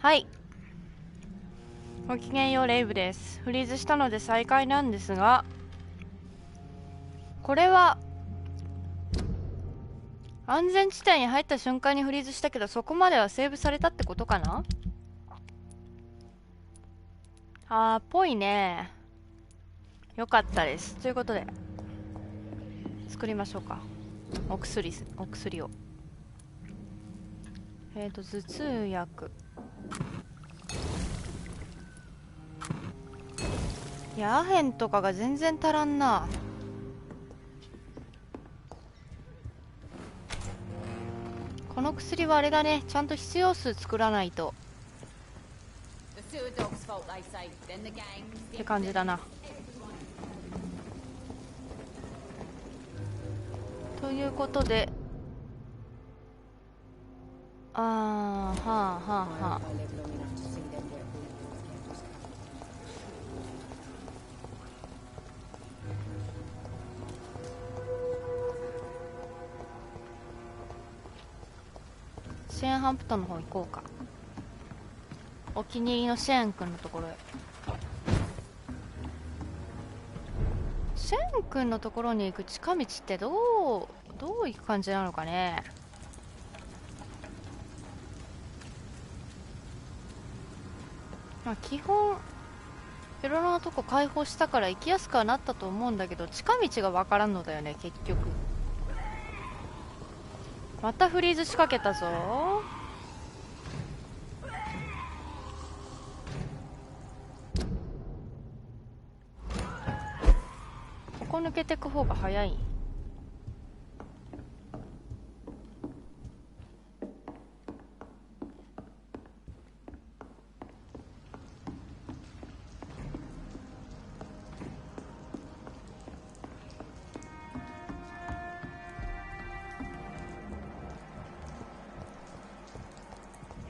はい、ごきげんよう、レイブです。フリーズしたので再開なんですが、これは安全地帯に入った瞬間にフリーズしたけど、そこまではセーブされたってことかな。ぽいね。よかったです。ということで作りましょうか。お薬を。頭痛薬。いや、アヘンとかが全然足らんな。この薬はあれだね、ちゃんと必要数作らないとって感じだな。ということで、はあはあはあ、シェーンハンプトンの方行こうか。お気に入りのシェーン君のところへ。シェーン君のところに行く近道ってどう行く感じなのかね。まあ基本いろんなとこ開放したから行きやすくはなったと思うんだけど、近道がわからんのだよね結局。またフリーズ仕掛けたぞ。ここ抜けてく方が早い。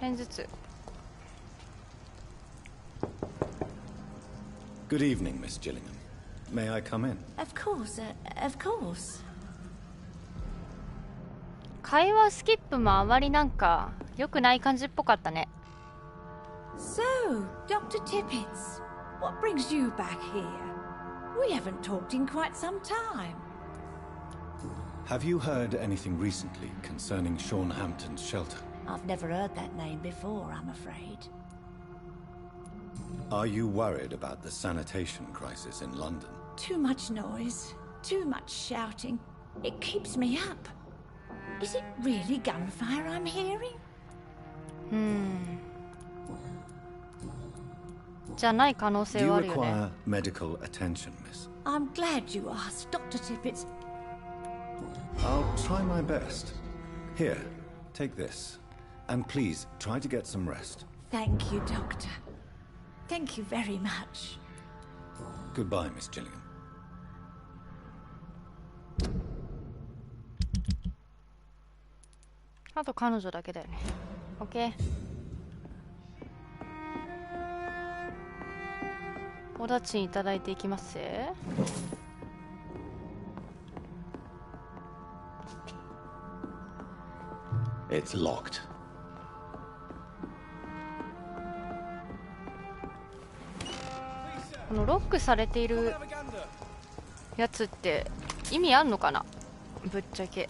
片頭痛。 Good evening, Miss Gillingham. May I come in? Of course, of course. 会話スキップもあまりなんか良くない感じっぽかったね。 So, Dr. Tippets, what brings you back here? We haven't talked in quite some time. Have you heard anything recently concerning Sean Hampton's shelter? I've never heard that name before, I'm afraid. Are you worried about the sanitation crisis in London? Too much noise, too much shouting. It keeps me up. Is it really gunfire I'm hearing? じゃない可能 Do 性 you はあるよね。 require medical attention, Miss? I'm glad you asked, Dr. Tippets. I'll try my best. Here, take this. And please, try to get some rest. Thank you, Doctor. Thank you very much. Goodbye, Miss Gillingham. あと彼女だけだよね。 OK。 おだちんいただいていきますぜ。 It's locked. このロックされているやつって意味あんのかな、ぶっちゃけ。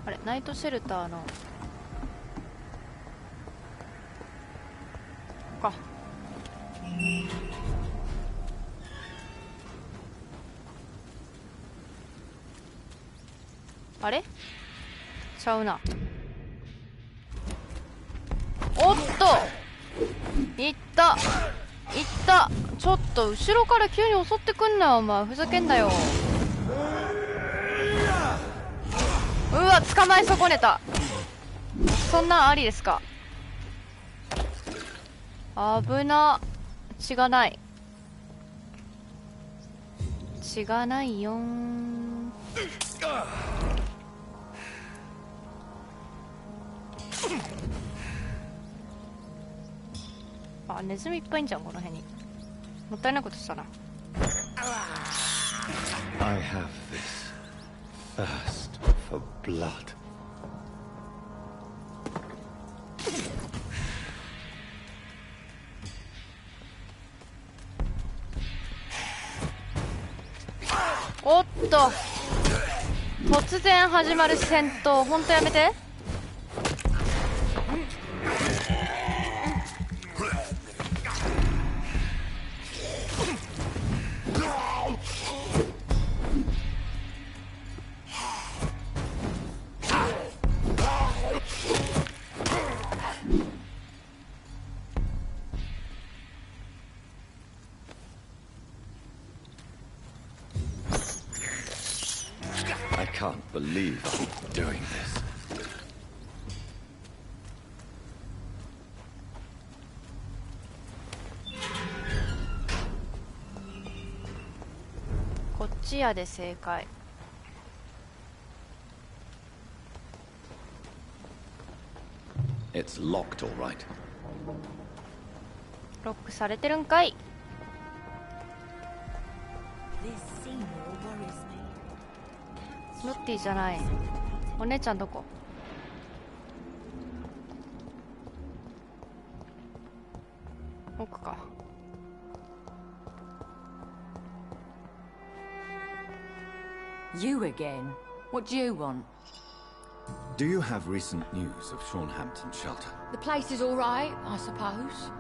あれ、ナイトシェルターのか。あれちゃうな。おっと、いったちょっと後ろから急に襲ってくんなよお前、ふざけんなよ。うわ、捕まえ損ねた。そんなんありですか。危な。血がないよん。あ、ネズミいっぱいいんじゃんこの辺に。もったいないことしたな。 I have this thirst for blood. おっと、突然始まる戦闘、ほんとやめて。I can't believe I'm doing this. こっちやで正解。It's locked, all right. ロックされてるんかい。ロッティじゃない。お姉ちゃんどこ？奥か。You again? What do you want? Do you have recent news of Shaunhampton Shelter? The place is all right, I suppose.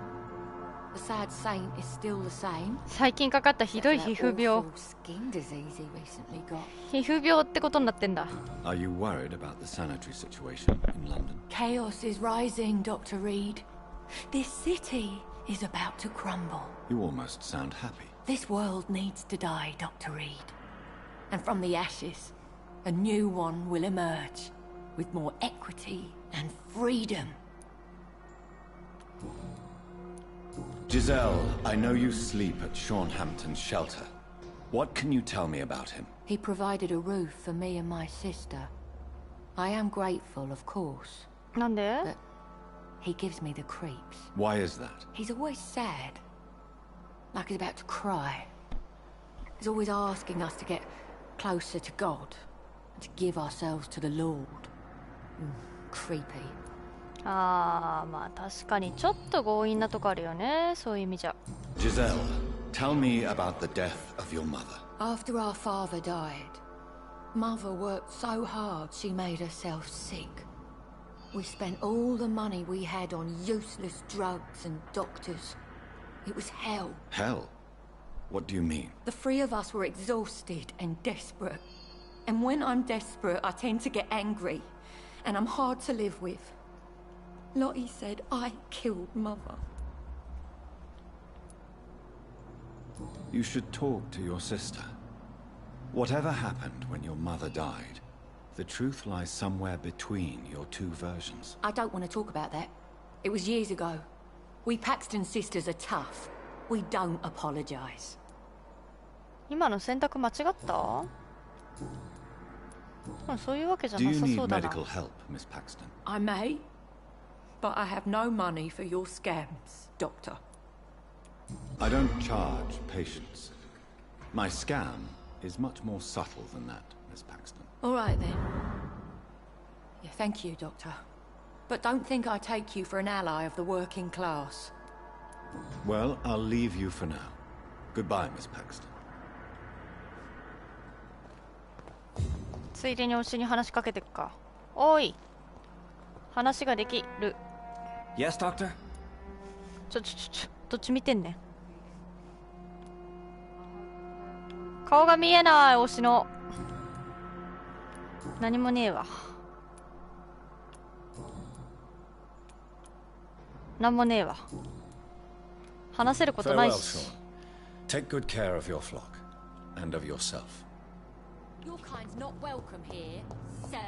The sad saint is still the same. 最近かかったひどい皮膚病。 Skin disease he recently got. 皮膚病ってことになってんだ。Are you worried about the sanitary situation in London? Chaos is rising, Dr. Reed. This city is about to crumble. You almost sound happy. This world needs to die, Dr. Reed. And from the ashes, a new one will emerge with more equity and freedom. Giselle, I know you sleep at Shaunhampton Shelter. What can you tell me about him? He provided a roof for me and my sister. I am grateful, of course. なんで？ But he gives me the creeps. Why is that? He's always sad. Like he's about to cry. He's always asking us to get closer to God. To give ourselves to the Lord. Creepy. あー、まあ確かにちょっと強引なとこあるよね。そういう意味じゃ。Giselle, tell me about the death of your mother. After our father died, Mother worked so hard she made herself sick. We spent all the money we had on useless drugs and doctors. It was hell. Hell? What do you mean? The three of us were exhausted and desperate. And when I'm desperate, I tend to get angry. And I'm hard to live with. Lottie said I killed Mother. You should talk to your sister. Whatever happened when your mother died, the truth lies somewhere between your two versions. I don't want to talk about that. It was years ago. We Paxton sisters are tough. We don't apologize. 今の選択間違った？そういうわけじゃ Do な you さ need そうだな。 medical help, Miss Paxton? I may, but I have no money for your scams, Doctor. I don't charge patients. My scam is much more subtle than that, Miss Paxton. All right then. Yeah, thank you, Doctor. But don't think I take you for an ally of the working class. Well, I'll leave you for now. Goodbye, Miss Paxton. ついでに推しに話しかけてくか。おい、話ができる。 Yes, Doctor? どっち見てんねん。顔が見えない、推しの。何もねえわ。なんもねえわ。話せることない Farewell, し。 Sean. Take good care of your flock and of yourself. Your kind's not welcome here, sir.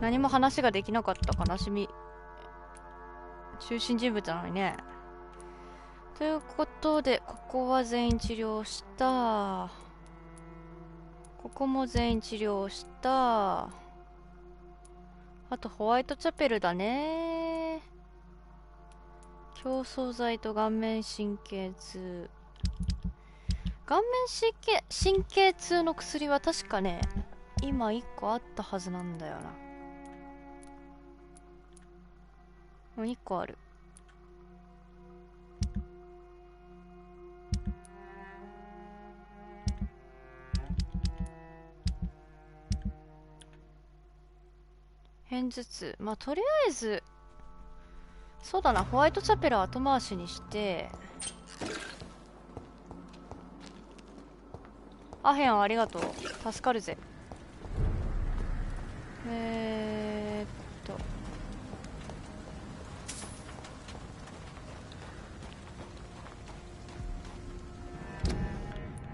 何も話ができなかった悲しみ。中心人物なのにね。ということで、ここは全員治療した。ここも全員治療した。あとホワイトチャペルだね。競争剤と顔面神経痛。顔面神経痛の薬は確かね、今1個あったはずなんだよな。1個ある。片頭痛。まあとりあえずそうだな、ホワイトチャペル後回しにして。アヘンありがとう、助かるぜ。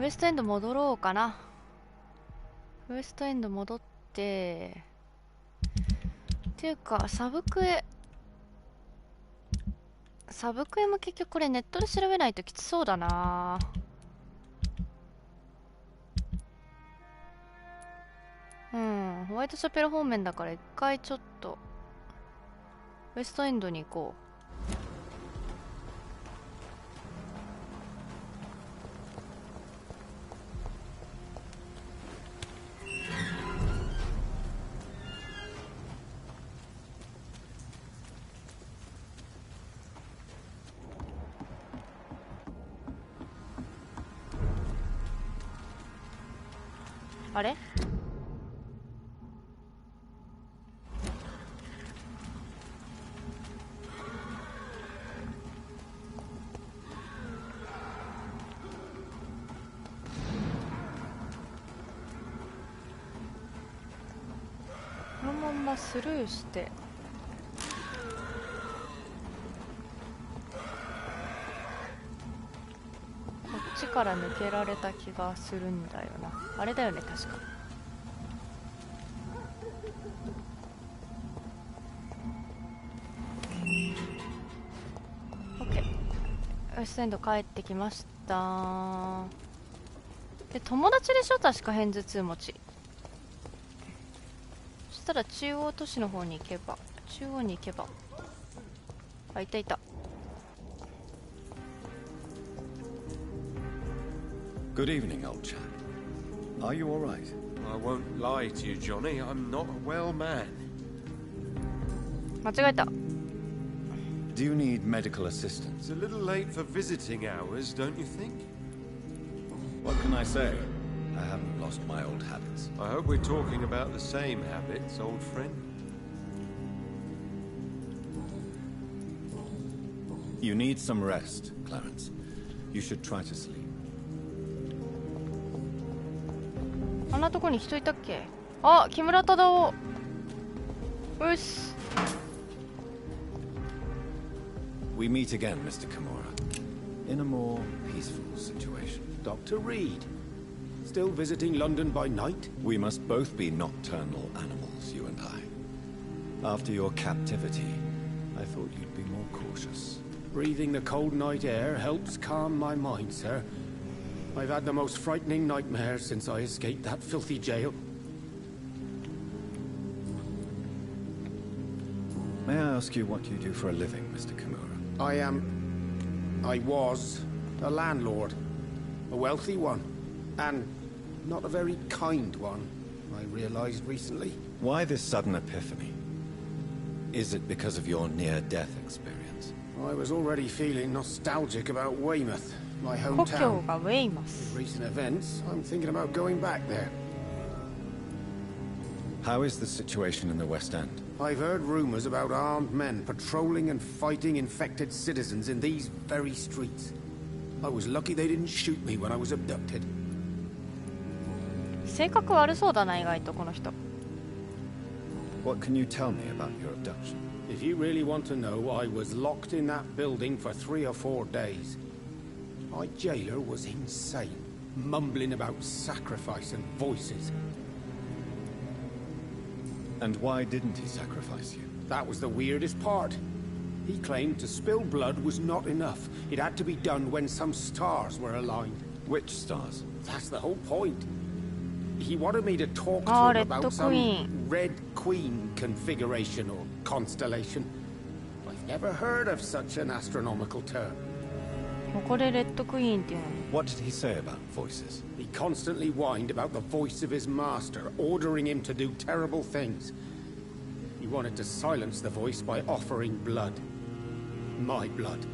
ウエストエンド戻ろうかな。ウエストエンド戻ってっていうかサブクエも結局これネットで調べないときつそうだな。ホワイトチャペル方面だから一回ちょっとウエストエンドに行こう。あれ？このまんまスルーしてこっちから抜けられた気がするんだよな。あれだよね確か。OK、ウエストエンド帰ってきました。で友達でしょ確か片頭痛持ち。そしたら中央都市の方に行けば、中央に行けば、あ、いたいた。Good evening, old chap. Are you all right? I won't lie to you, Johnny. I'm not a well man. 間違えた。Do you need medical assistance? It's a little late for visiting hours, don't you think? What can I say? I haven't lost my old habits. I hope we're talking about the same habits, old friend. You need some rest, Clarence. You should try to sleep. あんなとこに人いたっけ？あ、木村忠夫。よし。We meet again, Mr. Kimura, in a more peaceful situation. Dr. Reed, still visiting London by night? We must both be nocturnal animals, you and I. After your captivity, I thought you'd be more cautious. Breathing the cold night air helps calm my mind, sir. I've had the most frightening nightmares since I escaped that filthy jail. May I ask you what you do for a living, Mr. Kimura? I was a landlord. A wealthy one. And not a very kind one, I realized recently. Why this sudden epiphany? Is it because of your near-death experience? I was already feeling nostalgic about Weymouth, my 故郷 hometown. がウェイマス。 With recent events, I'm thinking about going back there. How is the situation in the West End? I've heard rumors about armed men patrolling and fighting infected citizens in these very streets. I was lucky they didn't shoot me when I was abducted. 性格悪そうだな意外とこの人。 What can you tell me about your abduction? If you really want to know, I was locked in that building for 3 or 4 days. My jailer was insane, mumbling about sacrifice and voices. And why didn't he sacrifice you? That was the weirdest part. He claimed to spill blood was not enough. It had to be done when some stars were aligned. Which stars? That's the whole point. He wanted me to talk to Ah, him Red about Queen. some Red Queen configuration or constellation. I've never heard of such an astronomical term. ここでレッドクイーンっていうのに。 What did he say about voices? He constantly whined about the voice of his master, ordering him to do terrible things. He wanted to silence the voice by offering blood. My blood.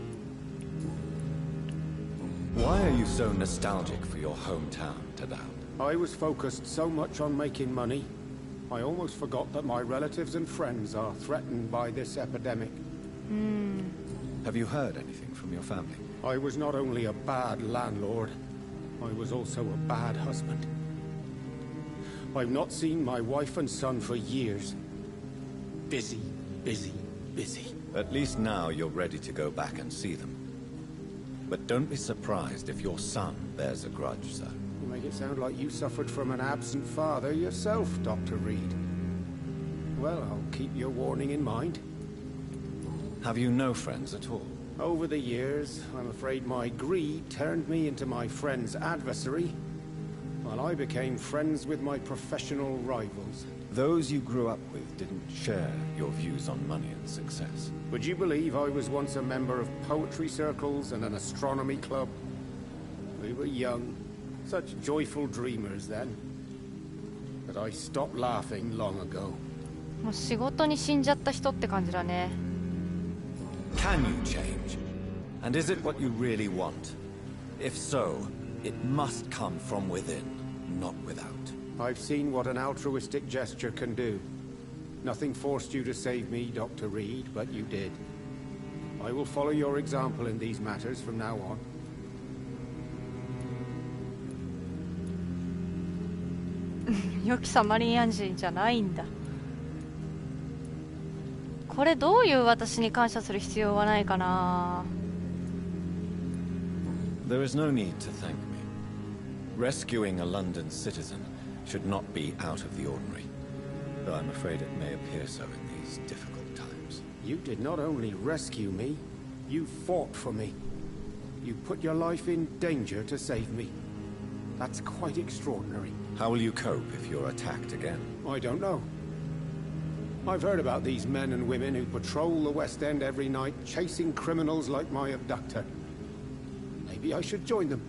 Why are you so nostalgic for your hometown, Tadao? I was focused so much on making money, I almost forgot that my relatives and friends are threatened by this epidemic. Have you heard anything from your family? I was not only a bad landlord, I was also a bad husband. I've not seen my wife and son for years. Busy, busy, busy. At least now you're ready to go back and see them. But don't be surprised if your son bears a grudge, sir. You make it sound like you suffered from an absent father yourself, Dr. Reed. Well, I'll keep your warning in mind. Have you no friends at all? Over the years, I'm afraid my greed turned me into my friend's adversary, while I became friends with my professional rivals. Those you grew up with didn't share your views on money and success. Would you believe I was once a member of poetry circles and an astronomy club? We were young, such joyful dreamers then. But I stopped laughing long ago. もう仕事に死んじゃった人って感じだね。 Can you change? And is it what you really want? If so, it must come from within, not without. I've seen what an altruistic gesture can do. Nothing forced you to save me, Dr. Reed, but you did. I will follow your example in these matters from now on. 良きサマリアン人じゃないんだ。これどういう私に感謝する必要はないかな。 There is no need to thank me. Rescuing a London citizen should not be out of the ordinary, though I'm afraid it may appear so in these difficult times. You did not only rescue me, you fought for me. You put your life in danger to save me. That's quite extraordinary. How will you cope if you're attacked again? I don't know. I've heard about these men and women who patrol the West End every night, chasing criminals like my abductor. Maybe I should join them.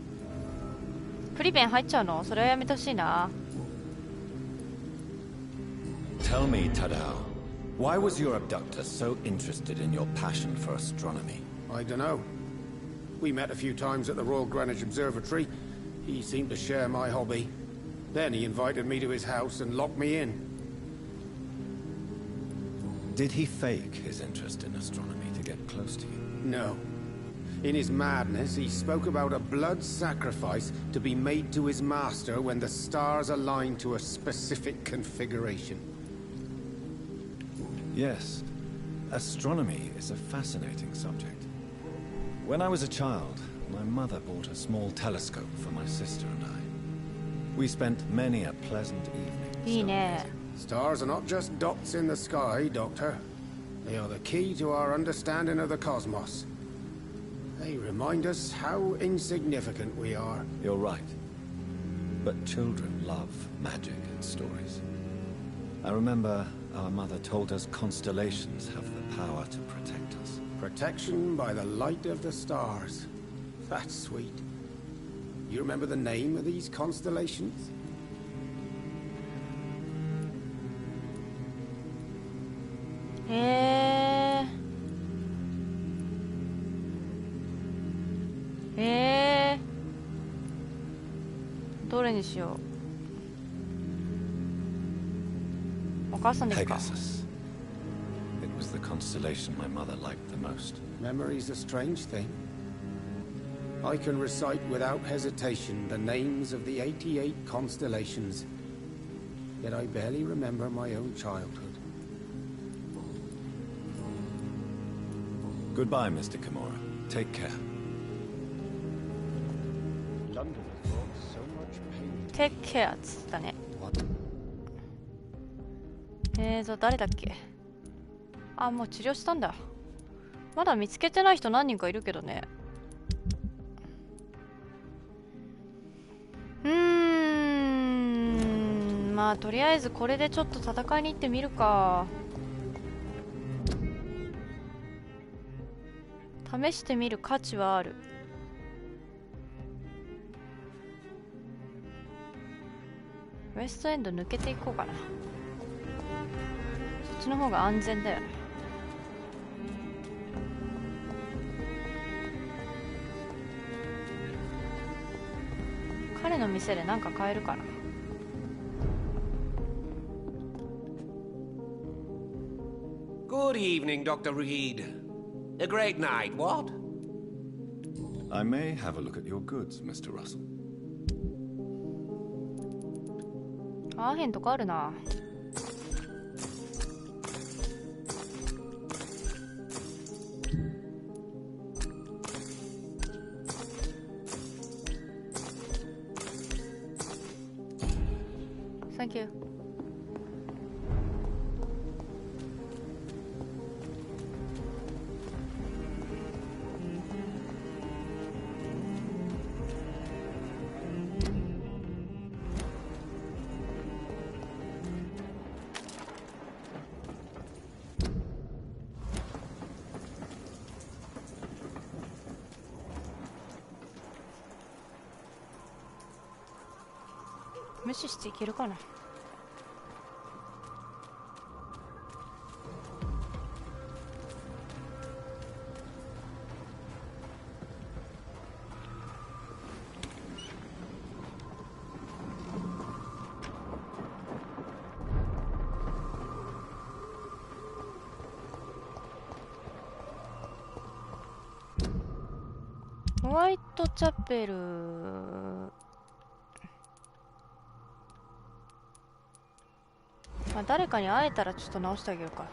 プリベン入っちゃうの？それはやめてほしいな。 Tell me, Tadao, why was your abductor so interested in your passion for astronomy? I don't know. We met a few times at the Royal Greenwich Observatory. He seemed to share my hobby. Then he invited me to his house and locked me in. Did he fake his interest in astronomy to get close to you? No. In his madness, he spoke about a blood sacrifice to be made to his master when the stars aligned to a specific configuration. Yes. Astronomy is a fascinating subject. When I was a child, my mother bought a small telescope for my sister and I. We spent many a pleasant evening. いいね。 Stars are not just dots in the sky, Doctor. They are the key to our understanding of the cosmos. They remind us how insignificant we are. You're right. But children love magic and stories. I remember our mother told us constellations have the power to protect us. Protection by the light of the stars. That's sweet. You remember the name of these constellations? どれにしよう。お母さんですか？ Pegasus. It was the constellation my mother liked the most. Memory's a strange thing. I can recite without hesitation the names of the 88 constellations. Yet I barely remember my own childhood. Goodbye, Mr. Kimura. Take care. London has brought so much pain. Take care っつったね。誰だっけ？あ、もう治療したんだ。まだ見つけてない人何人かいるけどね。まあとりあえずこれでちょっと戦いに行ってみるか。試してみる価値はある。ウエストエンド抜けていこうかな。そっちの方が安全だよね。彼の店で何か買えるかな。Good evening, Dr. Reed. A great night, what? I may have a look at your goods, Mr. Russell. あーへんとこあるな。サンキュー。無視していけるかな。ホワイトチャペル、まあ、誰かに会えたらちょっと直してあげるか。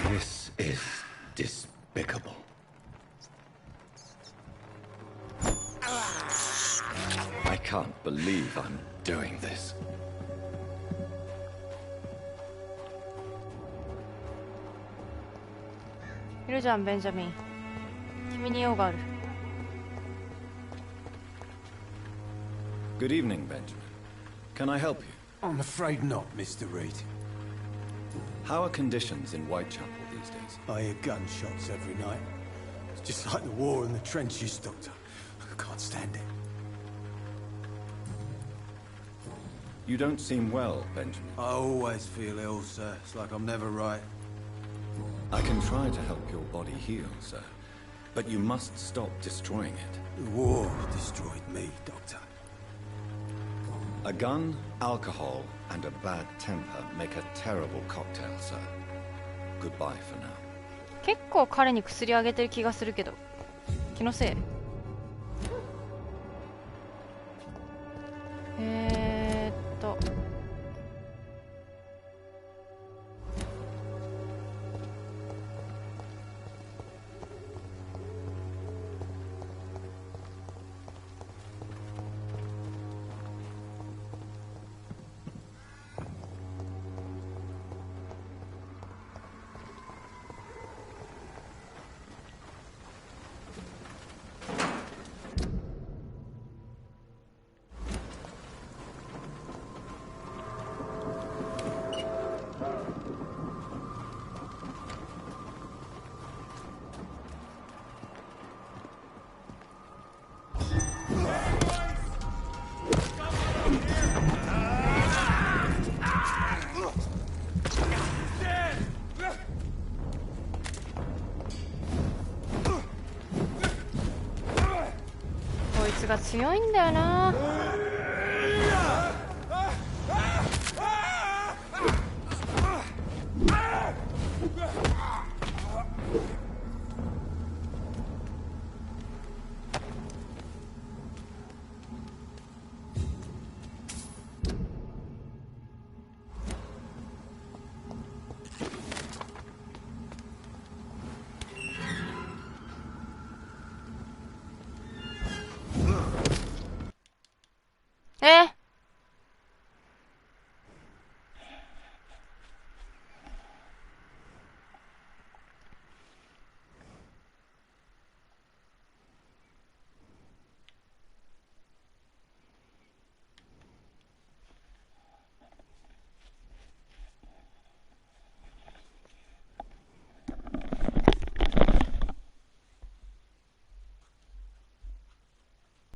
This is despicable. I can't believe I'm doing this. いるじゃん、ベンジャミン。君に用がある。Good evening, Benjamin. Can I help you? I'm afraid not, Mr. Reed. How are conditions in Whitechapel these days? I hear gunshots every night. It's just like the war in the trenches, Doctor. I can't stand it. You don't seem well, Benjamin. I always feel ill, sir. It's like I'm never right. I can try to help your body heal, sir. But you must stop destroying it. The war destroyed me, Doctor. A gun, alcohol, and a bad temper make a terrible cocktail, sir. Goodbye for now. 結構彼に薬あげてる気がするけど、気のせい。こいつが強いんだよな。え